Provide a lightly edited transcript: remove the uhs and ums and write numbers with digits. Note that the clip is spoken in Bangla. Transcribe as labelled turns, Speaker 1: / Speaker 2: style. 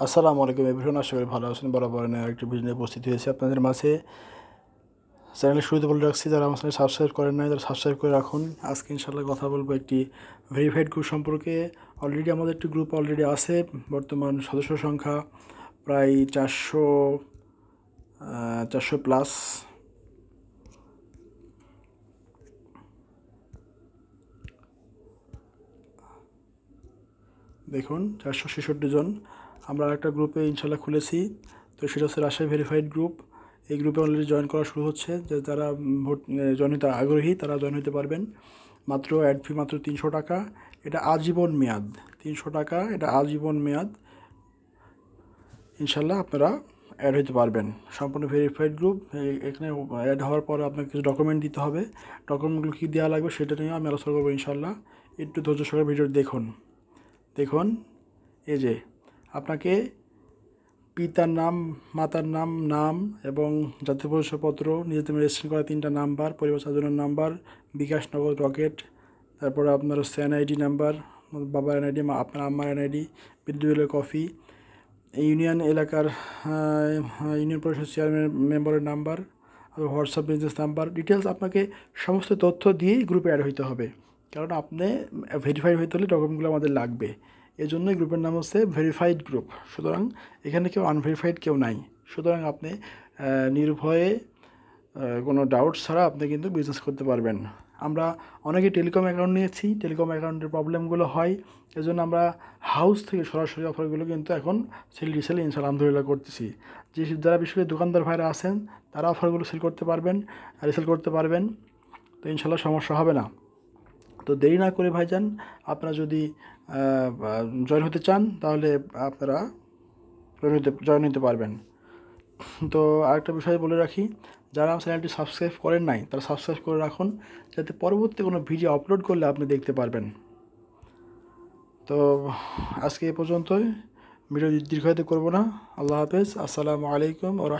Speaker 1: আসসালামু আলাইকুম এভরিওয়ান, আশা করি ভালো আছেন। বরাবর আরেকটি ভিডিও নিয়ে উপস্থিত হয়েছি আপনাদের মাঝে। চ্যানেলের শুরুতে বলে রাখছি, যারা আমার চ্যানেল সাবস্ক্রাইব করেন নাই তারা সাবস্ক্রাইব করে রাখুন। আজকে ইনশাআল্লাহ কথা বলবো একটি ভেরিফাইড গ্রুপ সম্পর্কে। অলরেডি আমাদের একটি গ্রুপ অলরেডি আছে। বর্তমান সদস্য সংখ্যা প্রায় 400 প্লাস। দেখুন 466 জন আমরা একটা গ্রুপে ইনশাআল্লাহ খুলেছি। তো সেটা হচ্ছে রাজশাহী ভেরিফাইড গ্রুপ। এই গ্রুপে অলরেডি জয়েন করা শুরু হচ্ছে। যে যারা জয়েন হতে আগ্রহী তারা জয়েন হতে পারবেন। মাত্র অ্যাড ফি মাত্র 300 টাকা। এটা আজীবন মেয়াদ। 300 টাকা, এটা আজীবন মেয়াদ। ইনশাআল্লাহ আপনারা অ্যাড হতে পারবেন। সম্পূর্ণ ভেরিফাইড গ্রুপ। এখানে অ্যাড হওয়ার পর আপনাকে কিছু ডকুমেন্ট দিতে হবে। ডকুমেন্টগুলো কী দেওয়া লাগবে সেটা নিয়ে আমি আলোচনা করবো ইনশাআল্লাহ। একটু ধৈর্য সহকারে ভিডিও দেখুন। এই যে আপনাকে পিতার নাম, মাতার নাম এবং জাতীয় পরিচয়পত্র, নিজেদের রেজিস্ট্রেশন করা 3টা নাম্বার, পরিবার সাজানোর নাম্বার, বিকাশ, নগদ, রকেট, তারপরে আপনার হচ্ছে এনআইডি নাম্বার, বাবার এনআইডি, আপনার আম্মার এনআইডি, বিদ্যুৎ বিলের কপি, ইউনিয়ন এলাকার ইউনিয়ন পরিষদ চেয়ারম্যান মেম্বারের number, WhatsApp business number, details আপনাকে সমস্ত তথ্য দিয়েই গ্রুপে অ্যাড হইতে হবে। কারণ আপনি ভেরিফাই হইতে হলে ডকুমেন্টগুলো আমাদের লাগবে। এই জন্যই গ্রুপের নাম হচ্ছে ভেরিফাইড গ্রুপ। সুতরাং এখানে কেউ আনভেরিফাইড কেউ নাই। সুতরাং আপনি নির্ভয়ে কোনো ডাউট ছাড়া আপনি কিন্তু বিজনেস করতে পারবেন। আমরা অনেকে টেলিকম অ্যাকাউন্ট নিয়েছি, টেলিকম অ্যাকাউন্টের প্রবলেমগুলো হয়। এজন্য আমরা হাউস থেকে সরাসরি অফারগুলো কিন্তু এখন রিসেল ইনশাআল্লাহ আলহামদুলিল্লাহ করতেছি। যারা বিশেষ করে দোকানদার ভাইরা আছেন তারা অফারগুলো সেল করতে পারবেন, রিসেল করতে পারবেন। তো ইনশাআল্লাহ সমস্যা হবে না। তো দেরি না করে ভাইজান, আপনারা যদি জয়েন হতে চান তাহলে আপনারা জয়েন হতে পারবেন। তো আরেকটা বিষয় বলে রাখি, যারা আমার চ্যানেলটি সাবস্ক্রাইব করেন নাই তারা সাবস্ক্রাইব করে রাখুন, যাতে পরবর্তী কোনো ভিডিও আপলোড করলে আপনি দেখতে পারবেন। তো আজকে এ পর্যন্তই, ভিডিও দীর্ঘায়িত করব না। আল্লাহ হাফেজ, আসসালামু আলাইকুম ওয়া